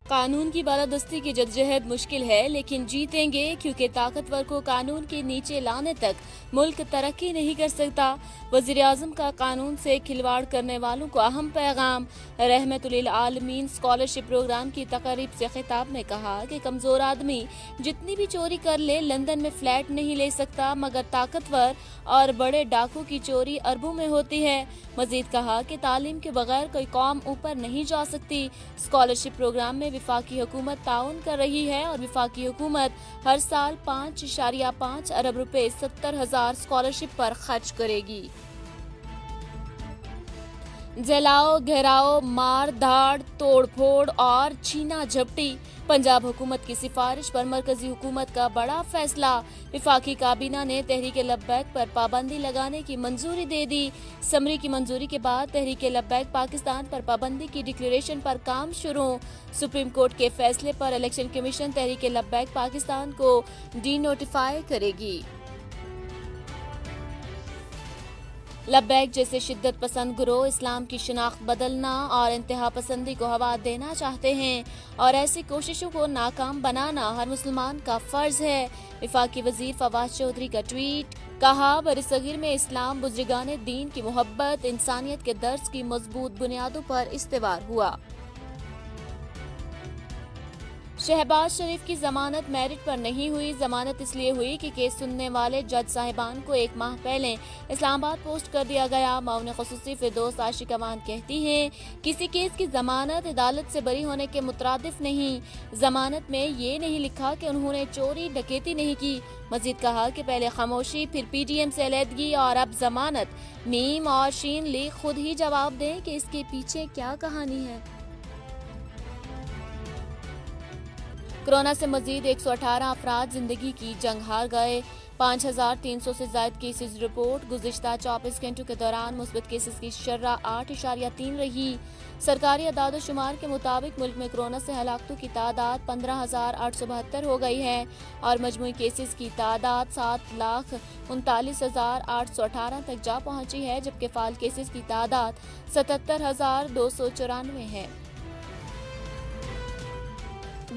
قانون کی بالادستی کی جدوجہد مشکل ہے لیکن جیتیں گے کیونکہ طاقتور کو قانون کے نیچے لانے تک ملک ترقی نہیں کر سکتا۔ وزیر اعظم کا قانون سے کھلواڑ کرنے والوں کو اہم پیغام۔ رحمت للعالمین اسکالرشپ پروگرام کی تقریب سے خطاب میں کہا کہ کمزور آدمی جتنی بھی چوری کر لے لندن میں فلیٹ نہیں لے سکتا، مگر طاقتور اور بڑے ڈاکو کی چوری اربوں میں ہوتی ہے۔ مزید کہا کہ تعلیم کے بغیر کوئی قوم اوپر نہیں جا سکتی۔ اسکالرشپ پروگرام میں وفاقی حکومت تعاون کر رہی ہے اور وفاقی حکومت ہر سال 5.5 ارب روپے 70,000 اسکالرشپ پر خرچ کرے گی۔ جلاؤ، گھیراؤ، مار دھاڑ، توڑ پھوڑ اور چھینا جھپٹی، پنجاب حکومت کی سفارش پر مرکزی حکومت کا بڑا فیصلہ۔ وفاقی کابینہ نے تحریک لبیک پر پابندی لگانے کی منظوری دے دی۔ اسمبلی کی منظوری کے بعد تحریک لبیک پاکستان پر پابندی کی ڈکلیریشن پر کام شروع۔ سپریم کورٹ کے فیصلے پر الیکشن کمیشن تحریک لبیک پاکستان کو ڈی نوٹیفائی کرے گی۔ لبیک جیسے شدت پسند گروہ اسلام کی شناخت بدلنا اور انتہا پسندی کو ہوا دینا چاہتے ہیں اور ایسی کوششوں کو ناکام بنانا ہر مسلمان کا فرض ہے۔ وفاقی وزیر فواد چودھری کا ٹویٹ، کہا برصغیر میں اسلام بزرگان دین کی محبت انسانیت کے درس کی مضبوط بنیادوں پر استوار ہوا۔ شہباز شریف کی ضمانت میرٹ پر نہیں ہوئی۔ ضمانت اس لیے ہوئی کہ کیس سننے والے جج صاحبان کو 1 ماہ پہلے اسلام آباد پوسٹ کر دیا گیا۔ معاون خصوصی فردوس عاشق امان کہتی ہیں، کسی کیس کی ضمانت عدالت سے بری ہونے کے مترادف نہیں۔ ضمانت میں یہ نہیں لکھا کہ انہوں نے چوری ڈکیتی نہیں کی۔ مزید کہا کہ پہلے خاموشی، پھر پی ٹی ایم سے علیحدگی اور اب ضمانت۔ م اور ش لیگ خود ہی جواب دیں کہ اس کے پیچھے کیا کہانی ہے۔ کورونا سے مزید 118 افراد زندگی کی جنگ ہار گئے۔ 5,300 سے زائد کیسز رپورٹ۔ گزشتہ 24 گھنٹوں کے دوران مثبت کیسز کی شرح 8.3 رہی۔ سرکاری اعداد و شمار کے مطابق ملک میں کورونا سے ہلاکتوں کی تعداد 15,872 ہو گئی ہے اور مجموعی کیسز کی تعداد 7,39,818 تک جا پہنچی ہے، جبکہ فعال کیسز کی تعداد 77,294 ہے۔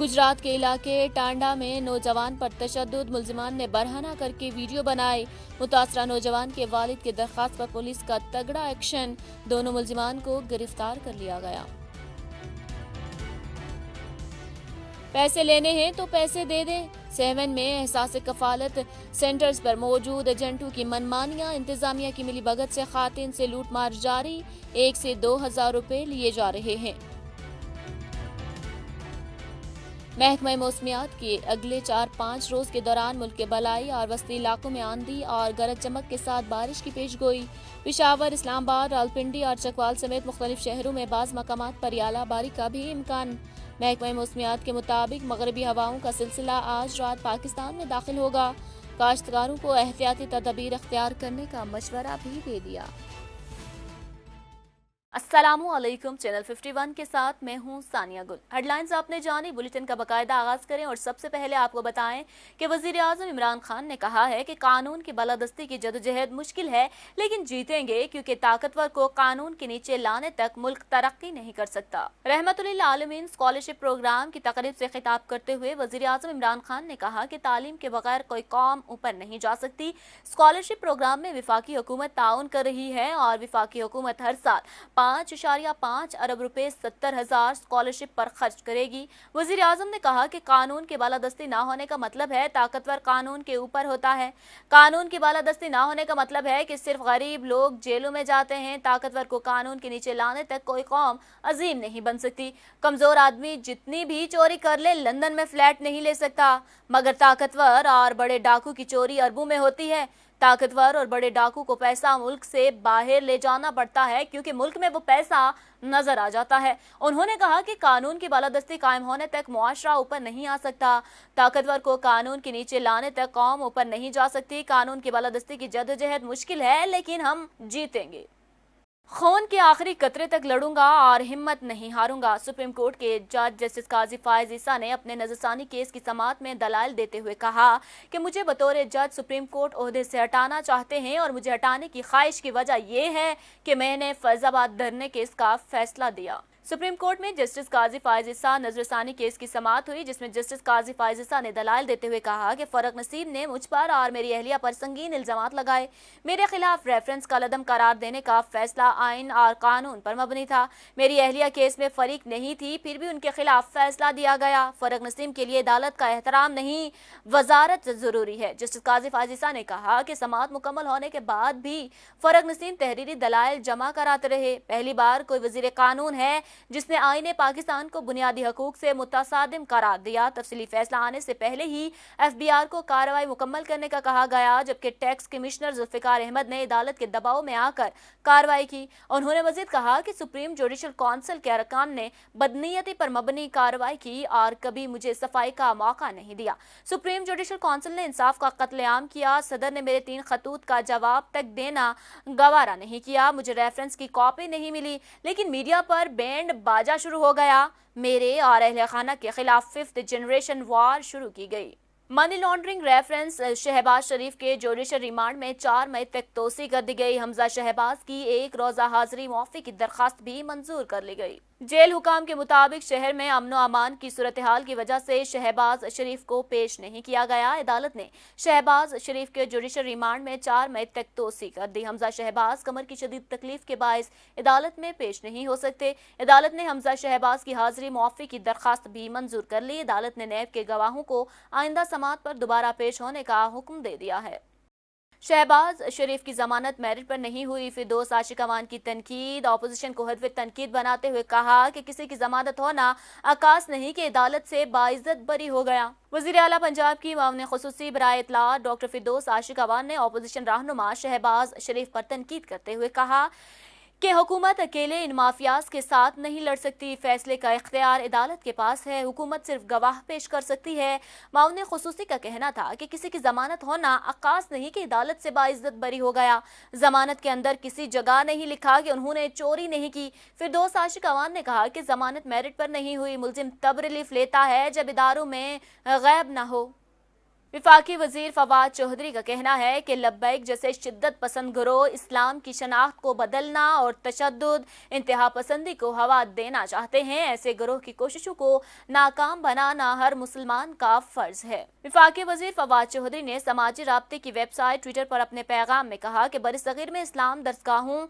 گجرات کے علاقے ٹانڈا میں نوجوان پر تشدد، ملزمان نے برہنہ کر کے ویڈیو بنائے۔ متاثرہ نوجوان کے والد کی درخواست پر پولیس کا تگڑا ایکشن، دونوں ملزمان کو گرفتار کر لیا گیا۔ پیسے لینے ہیں تو پیسے دے دیں۔ سیون میں احساس کفالت سینٹرز پر موجود ایجنٹوں کی منمانیاں، انتظامیہ کی ملی بھگت سے خواتین سے لوٹ مار جاری، 1 سے 2,000 روپے لیے جا رہے ہیں۔ محکمہ موسمیات کی اگلے 4-5 روز کے دوران ملک کے بالائی اور وسطی علاقوں میں آندھی اور گرج چمک کے ساتھ بارش کی پیش گوئی۔ پشاور، اسلام آباد، راولپنڈی اور چکوال سمیت مختلف شہروں میں بعض مقامات پر اعلیٰ باری کا بھی امکان۔ محکمہ موسمیات کے مطابق مغربی ہواؤں کا سلسلہ آج رات پاکستان میں داخل ہوگا۔ کاشتکاروں کو احتیاطی تدابیر اختیار کرنے کا مشورہ بھی دے دیا۔ السلام علیکم، چینل 51 کے ساتھ میں ہوں ثانیہ گل۔ ہیڈ لائنز آپ نے جانی، بلیٹن کا باقاعدہ آغاز کریں اور سب سے پہلے آپ کو بتائیں کہ وزیر اعظم عمران خان نے کہا ہے کہ قانون کی بالادستی کی جدوجہد مشکل ہے لیکن جیتیں گے کیونکہ طاقتور کو قانون کے نیچے لانے تک ملک ترقی نہیں کر سکتا۔ رحمت للعالمین اسکالرشپ پروگرام کی تقریب سے خطاب کرتے ہوئے وزیر اعظم عمران خان نے کہا کہ تعلیم کے بغیر کوئی قوم اوپر نہیں جا سکتی۔ اسکالرشپ پروگرام میں وفاقی حکومت تعاون کر رہی ہے اور وفاقی حکومت ہر سال 5.5 ارب روپے 70,000 اسکالرشپ پر خرچ کرے گی۔ وزیر اعظم نے کہا کہ قانون کی بالادستی نہ ہونے کا مطلب ہے طاقتور قانون کے اوپر ہوتا ہے۔ قانون کی بالادستی نہ ہونے کا مطلب ہے کہ صرف غریب لوگ جیلوں میں جاتے ہیں۔ طاقتور کو قانون کے نیچے لانے تک کوئی قوم عظیم نہیں بن سکتی۔ کمزور آدمی جتنی بھی چوری کر لے لندن میں فلیٹ نہیں لے سکتا، مگر طاقتور اور بڑے ڈاکو کی چوری اربوں میں ہوتی ہے۔ طاقتور اور بڑے ڈاکو کو پیسہ ملک سے باہر لے جانا پڑتا ہے کیونکہ ملک میں وہ پیسہ نظر آ جاتا ہے۔ انہوں نے کہا کہ قانون کی بالادستی قائم ہونے تک معاشرہ اوپر نہیں آ سکتا۔ طاقتور کو قانون کے نیچے لانے تک قوم اوپر نہیں جا سکتی۔ قانون کی بالادستی کی جدوجہد مشکل ہے لیکن ہم جیتیں گے۔ خون کے آخری قطرے تک لڑوں گا اور ہمت نہیں ہاروں گا۔ سپریم کورٹ کے جج جسٹس قاضی فائز عیسیٰ نے اپنے نظرثانی کیس کی سماعت میں دلائل دیتے ہوئے کہا کہ مجھے بطور جج سپریم کورٹ عہدے سے ہٹانا چاہتے ہیں اور مجھے ہٹانے کی خواہش کی وجہ یہ ہے کہ میں نے فیض آباد دھرنے کیس کا فیصلہ دیا۔ सुप्रीम कोर्ट में जस्टिस काजी फायज ईसा नजरसानी केस की समाअत हुई, जिसमें जस्टिस काजी फायज ईसा ने दलाइल देते हुए कहा कि फरक नसीम ने मुझ पर और मेरी अहलिया पर संगीन इल्जामात लगाए। मेरे खिलाफ रेफरेंस का लदम करार देने का फैसला आइन और कानून पर मबनी था। मेरी अहलिया केस में फरीक नहीं थी, फिर भी उनके खिलाफ फैसला दिया गया। फरक नसीम के लिए अदालत का एहतराम नहीं, वजारत जरूरी है। जस्टिस काजी फायज ईसा ने कहा कि समाअत मुकम्मल होने के बाद भी फरक नसीम तहरीरी दलाइल जमा कराते रहे। पहली बार कोई वजीर कानून है जिसने आईने पाकिस्तान को बुनियादी हकूक से मुतसादिम करार दिया। तफसीली फैसला आने से पहले ही FBI को कार्रवाई मुकम्मल करने का कहा गया, जबकि टैक्स कमिश्नर जुल्फिकार अहमद ने अदालत के दबाव में आकर कार्रवाई की। उन्होंने मजीद कहा कि सुप्रीम जुडिशल काउंसिल के अरकान ने बदनीयती पर मबनी कार्रवाई की और कभी मुझे सफाई का मौका नहीं दिया। सुप्रीम जुडिशल काउंसिल ने इंसाफ का कत्लेआम किया। सदर ने मेरे 3 खतूत का जवाब तक देना गवारा नहीं किया। मुझे रेफरेंस की कॉपी नहीं मिली, लेकिन मीडिया पर बैंड बाजा शुरू हो गया। मेरे और अहले खाना के खिलाफ 5th जनरेशन वार शुरू की गई। मनी लॉन्ड्रिंग रेफरेंस शहबाज शरीफ के जुडिशल रिमांड में 4 मई तक तोसी कर दी गई। हमजा शहबाज की 1 रोजा हाजिरी मुआफी की दरखास्त भी मंजूर कर ली गई। जेल हुकाम के मुताबिक शहर में अमन व अमान की सूरत हाल की वजह से शहबाज शरीफ को पेश नहीं किया गया। अदालत ने शहबाज शरीफ के जुडिशल रिमांड में 4 मई तक तोसी कर दी। हमजा शहबाज कमर की शदीद तकलीफ के बायस अदालत में पेश नहीं हो सकते। अदालत ने हमजा शहबाज की हाजिरी मुआफी की दरखास्त भी मंजूर कर ली। अदालत ने नैब के गवाहों को आइंदा समाअत पर दोबारा पेश होने का हुक्म दे दिया है। शहबाज शरीफ की जमानत मेरिट पर नहीं हुई, फिरदौस आशिक अवान की तनकीद। अपोजिशन को हदफ तनकीद बनाते हुए कहा कि किसी की जमानत होना आकाश नहीं कि अदालत से बाइज्जत बरी हो गया। वज़ीर आला पंजाब की मामले खुसूसी बराए इत्तलात डॉक्टर फिरदौस आशिक अवान ने अपोजिशन रहनुमा शहबाज शरीफ पर तनकीद करते हुए कहा कि हुकूमत अकेले इन माफियाज के साथ नहीं लड़ सकती। फैसले का इख्तियार अदालत के पास है। हुकूमत सिर्फ गवाह पेश कर सकती है। मामले खुसूसी का कहना था कि किसी की जमानत होना आकाश नहीं कि अदालत से बाइज्जत बरी हो गया। जमानत के अंदर किसी जगह नहीं लिखा कि उन्होंने चोरी नहीं की। फिरदौस आशिक अवान ने कहा कि जमानत मेरिट पर नहीं हुई। मुलजिम तब रिलीफ लेता है जब इदारों में गैब न हो। विफाकी वजीर फवाद चौधरी का कहना है कि लब्बैक जैसे शिद्दत पसंद गिरोह इस्लाम की शनाख्त को बदलना और तशद्दुद इंतहा पसंदी को हवा देना चाहते हैं। ऐसे गिरोह की कोशिशों को नाकाम बनाना हर मुसलमान का फर्ज है। विफाकी वजीर फवाद चौधरी ने समाजी राब्ते की वेबसाइट ट्विटर पर अपने पैगाम में कहा कि बरसगीर में इस्लाम दरसगाहों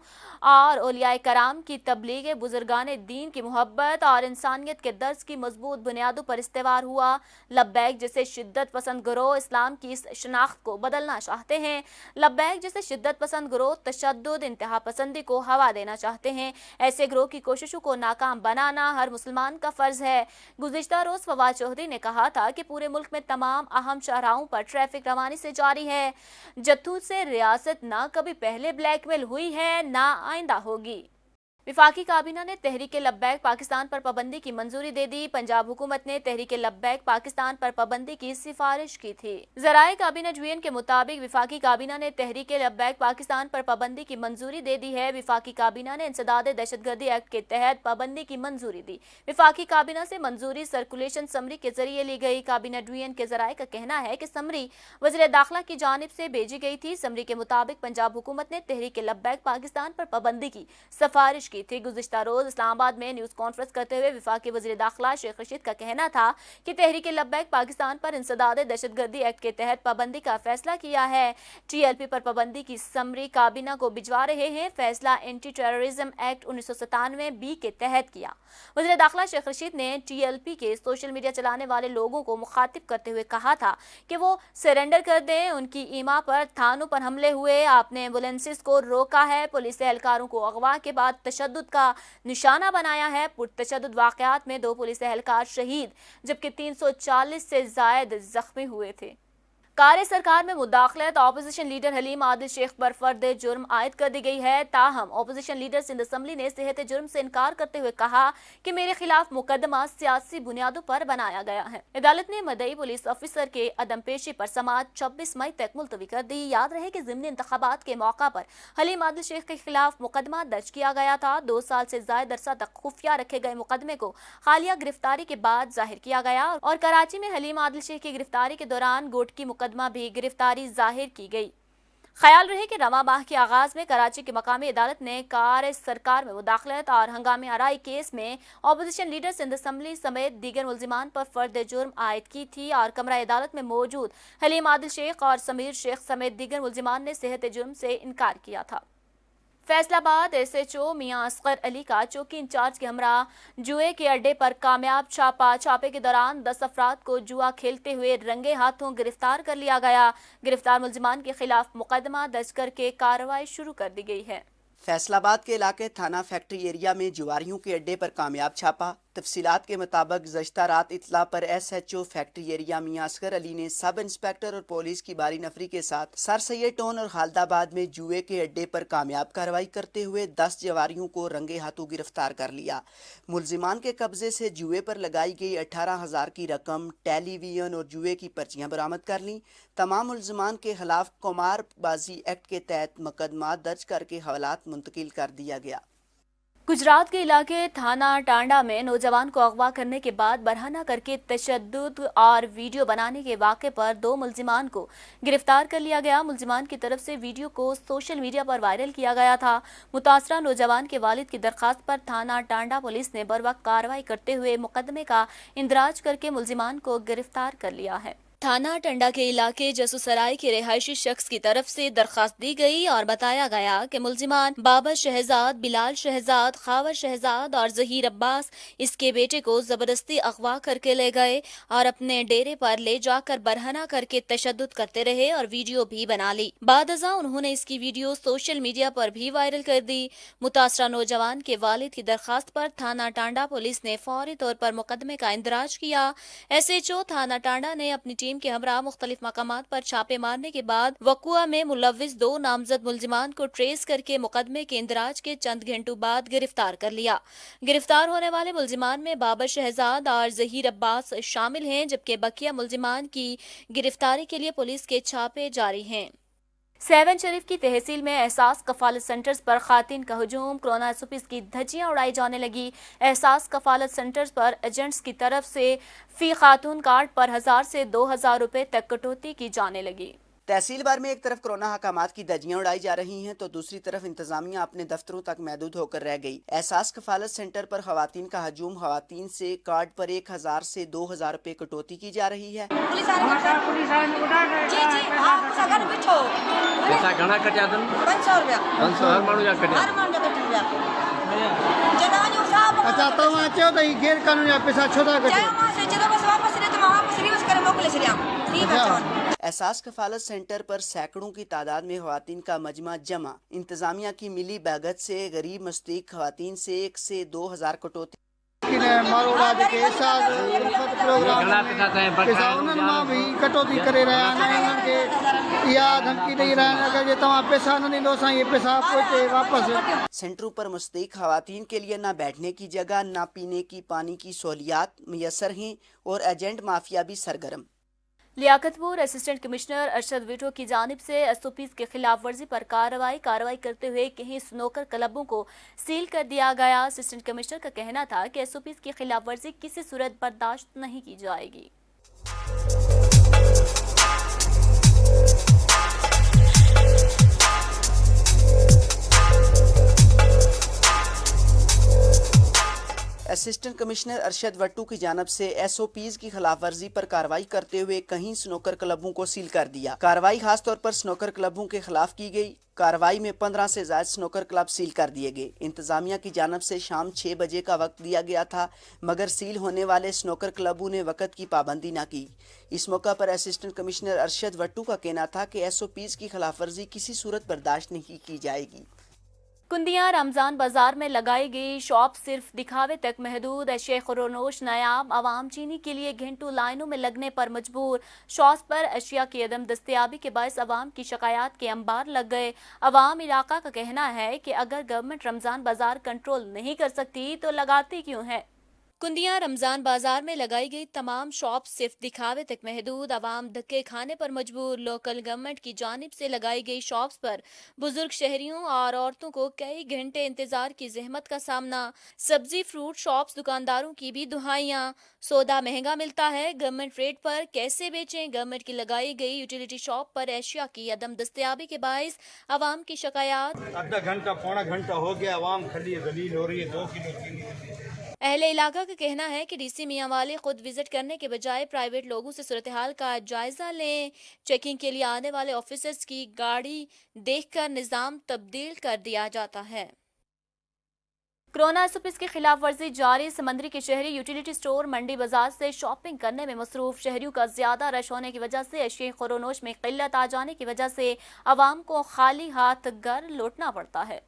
और औलियाए कराम की तबलीग बुजुर्गान दीन की मोहब्बत और इंसानियत के दर्स की मजबूत बुनियादों पर इस्तेवार हुआ। लब्बैक जैसे शिद्दत पसंद गिरोह इस्लाम की इस शनाख्त को बदलना चाहते हैं। लब्बैक जैसे शिद्दत पसंद गिरोह तशद्दुद इंतहा पसंदी को हवा देना चाहते हैं। ऐसे गिरोह की कोशिशों को नाकाम बनाना हर मुसलमान का फर्ज है। गुज़िश्ता रोज फवाद चौधरी ने कहा था कि पूरे मुल्क में तमाम अहम शाहराहों पर ट्रैफिक रवानी से जारी है। जत्थू से रियासत ना कभी पहले ब्लैकमेल हुई है ना आइंदा होगी। विफाकी काबीना ने तहरीक लब्बैक पाकिस्तान पर पाबंदी की मंजूरी दे दी। पंजाब हुकूमत ने तहरीक लब्बैक पाकिस्तान पर पाबंदी की सिफारिश की थी। ज़राए काबीना जुएन के मुताबिक विफाकी काबीना ने तहरीक लब्बैक पाकिस्तान पर पाबंदी की मंजूरी दे दी है। विफाकी काबीना ने इंसदाद दहशतगर्दी एक्ट के तहत पाबंदी की मंजूरी दी। विफाकी काबीना से मंजूरी सर्कुलेशन समरी के जरिए ली गई। काबीना जुएन के ज़राए का कहना है कि समरी वज़ीर दाखिला की जानिब से भेजी गई थी। समरी के मुताबिक पंजाब हुकूमत ने तहरीक लब्बैक पाकिस्तान पर पाबंदी की सिफारिश की थी। गुज़िश्ता रोज इस्लामाबाद में न्यूज़ कॉन्फ्रेंस करते हुए विफाकी वज़ीर दाखिला शेख रशीद का कहना था कि तहरीक लब्बैक पाकिस्तान पर इंसदाद दहशतगर्दी एक्ट के तहत पाबंदी का फैसला किया है। TLP पर पाबंदी की समरी काबीना को भिजवा रहे हैं। फैसला एंटी टेररिज्म एक्ट 1997B के तहत किया। वज़ीर दाखिला शेख रशीद ने TLP के सोशल मीडिया चलाने वाले लोगों को मुखातिब करते हुए कहा था कि वो सरेंडर कर दें। उनकी ईमा पर थानों पर हमले हुए, आपने एम्बुलेंसेस को रोका है, पुलिस एहलकारों को अगवा के बाद तशद्दुद का निशाना बनाया है। पुरतशद्दुद वाक़यात में 2 पुलिस एहलकार शहीद जबकि 340 से ज़ायद जख्मी हुए थे। कार्य सरकार में मुदाखलत अपोजिशन लीडर हलीम आदिल शेख पर फर्द जुर्म आयद कर दी गई है। ताहम अपोजिशन लीडर सिंध असम्बली ने सेहत जुर्म से इनकार करते हुए कहा कि मेरे खिलाफ मुकदमा सियासी बुनियादों पर बनाया गया है। अदालत ने मदई पुलिस ऑफिसर के अदम पेशी पर समाअत 26 मई तक मुलतवी कर दी। याद रहे कि ज़िमनी इंतखाबात के मौका पर हलीम आदिल शेख के खिलाफ मुकदमा दर्ज किया गया था। 2 साल से ज़ायद अरसा तक खुफिया रखे गए मुकदमे को हालिया गिरफ्तारी के बाद जाहिर किया गया और कराची में हलीम आदिल शेख की गिरफ्तारी के दौरान गोट की मुकदमा भी गिरफ्तारी जाहिर की गई। خیال رہے کہ رواں ماہ کے آغاز میں کراچی کی مقامی عدالت نے کار سرکار میں مداخلت اور ہنگامے آرائی کیس میں اپوزیشن لیڈر سندھ اسمبلی سمیت دیگر ملزمان پر فرد جرم عائد کی تھی اور کمرہ عدالت میں موجود حلیم عادل شیخ اور سمیر شیخ سمیت دیگر ملزمان نے صحت جرم سے انکار کیا تھا۔ فیصل آباد ایس ایچ او میاں اصغر علی کا چوکی انچارج کے ہمراہ جوئے کے اڈے پر کامیاب چھاپے کے دوران 10 افراد کو جوا کھیلتے ہوئے رنگے ہاتھوں گرفتار کر لیا گیا۔ گرفتار ملزمان کے خلاف مقدمہ درج کر کے کارروائی شروع کر دی گئی ہے۔ فیصل آباد کے علاقے تھانہ فیکٹری ایریا میں جواریوں کے اڈے پر کامیاب چھاپا۔ تفصیلات کے مطابق گزشتہ رات اطلاع پر S H O factory area Mian Asghar علی نے سب انسپیکٹر اور پولیس کی باری نفری کے ساتھ سر سید ٹون اور خالد آباد میں جوئے کے اڈے پر کامیاب کارروائی کرتے ہوئے 10 جواریوں کو رنگے ہاتھوں گرفتار کر لیا۔ ملزمان کے قبضے سے جوئے پر لگائی گئی 18,000 کی رقم، ٹیلی ویژن اور جوئے کی پرچیاں برآمد کر لیں۔ تمام ملزمان کے خلاف قمار بازی ایکٹ کے تحت مقدمات درج کر کے حوالات منتقل کر دیا گیا۔ گجرات کے علاقے تھانہ ٹانڈا میں نوجوان کو اغوا کرنے کے بعد برہنہ کر کے تشدد اور ویڈیو بنانے کے واقعے پر 2 ملزمان کو گرفتار کر لیا گیا۔ ملزمان کی طرف سے ویڈیو کو سوشل میڈیا پر وائرل کیا گیا تھا۔ متاثرہ نوجوان کے والد کی درخواست پر تھانہ ٹانڈا پولیس نے بروقت کارروائی کرتے ہوئے مقدمے کا اندراج کر کے ملزمان کو گرفتار کر لیا ہے۔ تھانہ ٹنڈا کے علاقے جسو سرائی کے رہائشی شخص کی طرف سے درخواست دی گئی اور بتایا گیا کہ ملزمان بابر شہزاد، بلال شہزاد، خاور شہزاد اور ظہیر عباس اس کے بیٹے کو زبردستی اغوا کر کے لے گئے اور اپنے ڈیرے پر لے جا کر برہنہ کر کے تشدد کرتے رہے اور ویڈیو بھی بنا لی۔ بعد ازاں انہوں نے اس کی ویڈیو سوشل میڈیا پر بھی وائرل کر دی۔ متاثرہ نوجوان کے والد کی درخواست پر تھانہ ٹانڈا پولیس نے فوری طور پر مقدمے کا اندراج کیا۔ ایس ایچ او تھانہ ٹانڈا نے اپنی ٹیم کے ہمراہ مختلف مقامات پر چھاپے مارنے کے بعد وقوع میں ملوث 2 نامزد ملزمان کو ٹریس کر کے مقدمے کے اندراج کے چند گھنٹوں بعد گرفتار کر لیا۔ گرفتار ہونے والے ملزمان میں بابر شہزاد اور ظہیر عباس شامل ہیں، جبکہ بقیہ ملزمان کی گرفتاری کے لیے پولیس کے چھاپے جاری ہیں۔ 7 شریف کی تحصیل میں احساس کفالت سینٹرز پر خواتین کا ہجوم، کورونا SOPs کی دھجیاں اڑائی جانے لگی۔ احساس کفالت سینٹرز پر ایجنٹس کی طرف سے فی خاتون کارڈ پر 1000 سے 2000 روپے تک کٹوتی کی جانے لگی۔ تحصیل بھر میں ایک طرف کورونا حکامات کی دھجیاں اڑائی جا رہی ہیں تو دوسری طرف انتظامیہ اپنے دفتروں تک محدود ہو کر رہ گئی۔ احساس کفالت سینٹر پر خواتین کا ہجوم، خواتین سے کارڈ پر 1000 سے 2000 روپے کٹوتی کی جا رہی ہے۔ احساس کفالت سینٹر پر سینکڑوں کی تعداد میں خواتین کا مجمع جمع، انتظامیہ کی ملی بھگت سے غریب مستحق خواتین سے 1 سے 2000 کٹوتی سینٹروں پر مستحق خواتین کے لیے نہ بیٹھنے کی جگہ، نہ پینے کی پانی کی سہولیات میسر ہیں اور ایجنٹ مافیا بھی سرگرم۔ لیاقت پور اسسٹنٹ کمشنر ارشد ویٹو کی جانب سے SOPs کے خلاف ورزی پر کارروائی کرتے ہوئے کہیں سنوکر کلبوں کو سیل کر دیا گیا۔ اسسٹنٹ کمشنر کا کہنا تھا کہ SOPs کی خلاف ورزی کسی صورت برداشت نہیں کی جائے گی۔ اسسٹنٹ کمشنر ارشد وٹو کی جانب سے SOPs کی خلاف ورزی پر کارروائی کرتے ہوئے کہیں سنوکر کلبوں کو سیل کر دیا۔ کارروائی خاص طور پر سنوکر کلبوں کے خلاف کی گئی۔ کارروائی میں 15 سے زائد سنوکر کلب سیل کر دیے گئے۔ انتظامیہ کی جانب سے شام 6 بجے کا وقت دیا گیا تھا، مگر سیل ہونے والے سنوکر کلبوں نے وقت کی پابندی نہ کی۔ اس موقع پر اسسٹنٹ کمشنر ارشد وٹو کا کہنا تھا کہ SOPs کی خلاف ورزی کسی صورت برداشت نہیں کی جائے گی۔ کندیاں رمضان بازار میں لگائی گئی شاپ صرف دکھاوے تک محدود۔ شیخ رونوش نیاب عوام چینی کے لیے گھنٹوں لائنوں میں لگنے پر مجبور۔ شاپس پر اشیاء کی عدم دستیابی کے باعث عوام کی شکایات کے انبار لگ گئے۔ عوام علاقہ کا کہنا ہے کہ اگر گورنمنٹ رمضان بازار کنٹرول نہیں کر سکتی تو لگاتی کیوں ہے۔ कुंदिया रमजान बाजार में लगाई गई तमाम शॉप सिर्फ दिखावे तक महदूद, आवाम धक्के खाने पर मजबूर। लोकल गवर्नमेंट की जानिब से लगाई गई शॉप्स पर बुजुर्ग शहरियों और औरतों को कई घंटे इंतजार की जहमत का सामना। सब्जी फ्रूट शॉप्स दुकानदारों की भी दुहाइयां। सौदा महंगा मिलता है, गवर्नमेंट रेट पर कैसे बेचें। गवर्नमेंट की लगाई गई यूटिलिटी शॉप पर एशिया की अदम दस्तयाबी के बाइस आवाम की शिकायत। आधा घंटा पौना घंटा हो गया, आवाम खली जलील हो रही है। 2 किलो 3 किलो। अहले इलाका का कहना है कि डीसी मियां वाले खुद विजिट करने के बजाय प्राइवेट लोगों से सूरत हाल का जायजा लें। चेकिंग के लिए आने वाले ऑफिसर्स की गाड़ी देखकर निजाम तब्दील कर दिया जाता है। कोरोना एसओपीज की खिलाफ वर्जी जारी। समंदरी के शहरी यूटिलिटी स्टोर मंडी बाजार से शॉपिंग करने में मसरूफ। शहरियों का ज्यादा रश होने की वजह से अशिया खुरोनोश में किल्लत आ जाने की वजह से आवाम को खाली हाथ घर लौटना पड़ता है।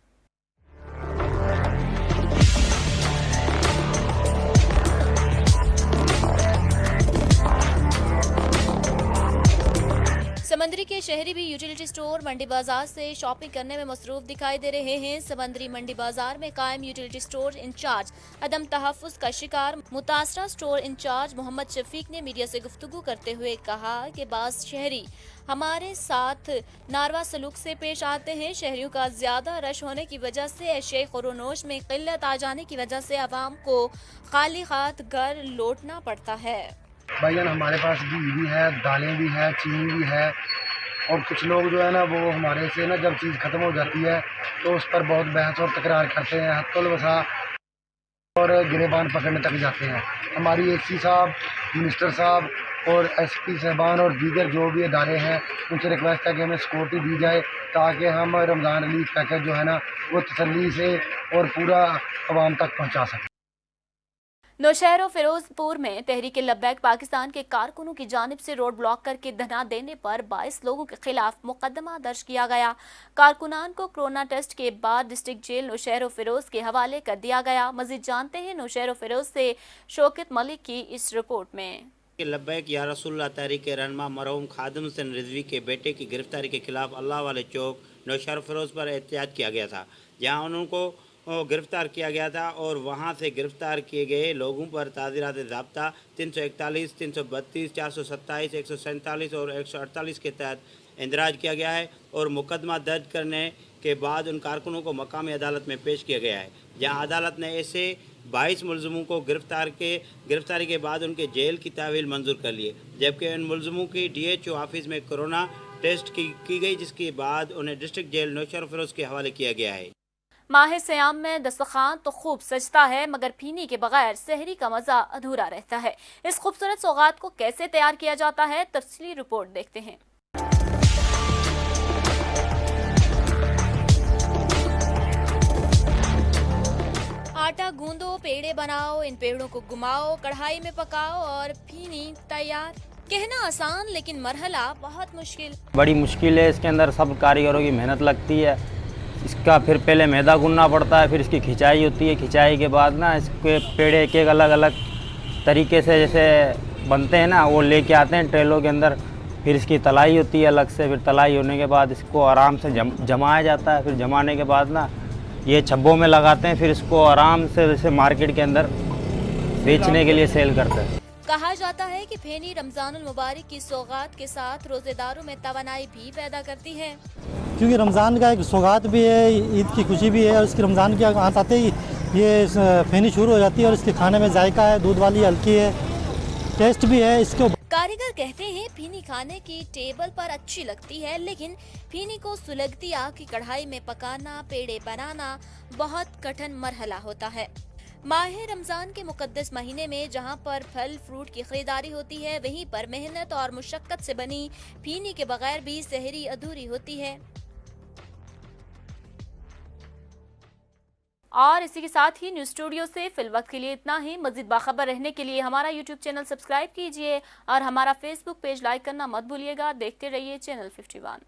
समंदरी के शहरी भी यूटिलिटी स्टोर मंडी बाजार से शॉपिंग करने में मसरूफ दिखाई दे रहे हैं। समंदरी मंडी बाजार में कायम यूटिलिटी स्टोर इंचार्ज अदम तहफ़्फ़ुज़ का शिकार मुतासरा स्टोर इंचार्ज मोहम्मद शफीक ने मीडिया से गुफ्तगू करते हुए कहा कि बाज़ शहरी हमारे साथ नारवा सलूक से पेश आते हैं। शहरियों का ज्यादा रश होने की वजह से अशिया खुरोनोश में किल्लत आ जाने की वजह से आवाम को खाली हाथ घर लौटना पड़ता है। भाईजान हमारे पास घी भी है, दालें भी है, चीनी भी है, और कुछ लोग जो है ना वो हमारे से ना जब चीज़ ख़त्म हो जाती है तो उस पर बहुत बहस और तकरार करते हैं, हत्तुल वसा और गिरेबान पकड़ने तक जाते हैं। हमारी एसी साहब, मिनिस्टर साहब और एसपी साहबान और दीगर जो भी इदारे हैं उनसे रिक्वेस्ट है कि हमें सिक्योरिटी दी जाए ताकि हम रमज़ान रिलीफ पैकेज जो है ना वो तसल्ली से और पूरा आवाम तक पहुँचा सकें। नौशहर और फिरोजपुर में तहरीक लब्बैक पाकिस्तान के कारकुनों की जानिब से रोड ब्लॉक करके धरना देने पर 22 लोगों के खिलाफ मुकदमा दर्ज किया गया। कारकुनान को कोरोना टेस्ट के बाद डिस्ट्रिक्ट जेल नौशहर और फिरोज के हवाले कर दिया गया। मजीद जानते हैं नौशहर और फिरोज से शौकत मलिक की इस रिपोर्ट में। लब्बैक या रसूलुल्लाह तहरीक रहनुमा मरहूम खादिम हुसैन रिजवी के बेटे की गिरफ्तारी के खिलाफ अल्लाह वाले चौक नौशहर फिरोज पर एहतियात किया गया था, जहाँ उनको गिरफ़्तार किया गया था और वहाँ से गिरफ़्तार किए गए लोगों पर ताज़ीरात ज़ाब्ता 341, 332, 427, 147 और 148 के तहत इंदराज किया गया है और मुकदमा दर्ज करने के बाद उन कारकुनों को मकामी अदालत में पेश किया गया है, जहाँ अदालत ने ऐसे 22 मुलज़मों को गिरफ़्तारी के बाद उनके जेल की तहवील मंजूर कर लिए, जबकि उन मुलज़मों की DHO ऑफिस में कोरोना टेस्ट की गई, जिसके बाद उन्हें डिस्ट्रिक्ट जेल नौशहर फिरोज के हवाले किया गया है। माह सयाम में दस्तरखान तो खूब सजता है, मगर पीने के बगैर सहरी का मजा अधूरा रहता है। इस खूबसूरत सौगात को कैसे तैयार किया जाता है, तफसीली रिपोर्ट देखते हैं। आटा गूंदो, पेड़े बनाओ, इन पेड़ों को घुमाओ, कढ़ाई में पकाओ और पीनी तैयार। कहना आसान लेकिन मरहला बहुत मुश्किल। बड़ी मुश्किल है, इसके अंदर सब कारीगरों की मेहनत लगती है। इसका फिर पहले मैदा गूंदना पड़ता है, फिर इसकी खिंचाई होती है। खिंचाई के बाद ना इसके पेड़े एक अलग अलग तरीके से जैसे बनते हैं ना, वो लेके आते हैं ट्रेलों के अंदर। फिर इसकी तलाई होती है अलग से। फिर तलाई होने के बाद इसको आराम से जमाया जाता है। फिर जमाने के बाद ना ये छब्बों में लगाते हैं। फिर इसको आराम से जैसे मार्केट के अंदर बेचने के लिए सेल करते हैं। कहा जाता है कि फेनी रमजानुल मुबारक की सौगात के साथ रोजेदारों में तवानाई भी पैदा करती है, क्योंकि रमज़ान का एक सौगात भी है, ईद की खुशी भी है, और इसकी रमज़ान के आते ही ये फेनी शुरू हो जाती है। और इसके खाने में जायका है, दूध वाली हल्की है, टेस्ट भी है इसके। कारीगर कहते हैं फीनी खाने की टेबल पर अच्छी लगती है, लेकिन फीनी को सुलगती आग की कढ़ाई में पकाना, पेड़े बनाना बहुत कठिन मरहला होता है। माह रमजान के मुकद्दस महीने में जहां पर फल फ्रूट की खरीदारी होती है, वहीं पर मेहनत और मुशक्कत से बनी फीनी के बगैर भी सहरी अधूरी होती है। और इसी के साथ ही न्यूज स्टूडियो से फिलवक्त के लिए इतना ही। मजीद बाखबर रहने के लिए हमारा यूट्यूब चैनल सब्सक्राइब कीजिए और हमारा फेसबुक पेज लाइक करना मत भूलिएगा। देखते रहिए चैनल 51।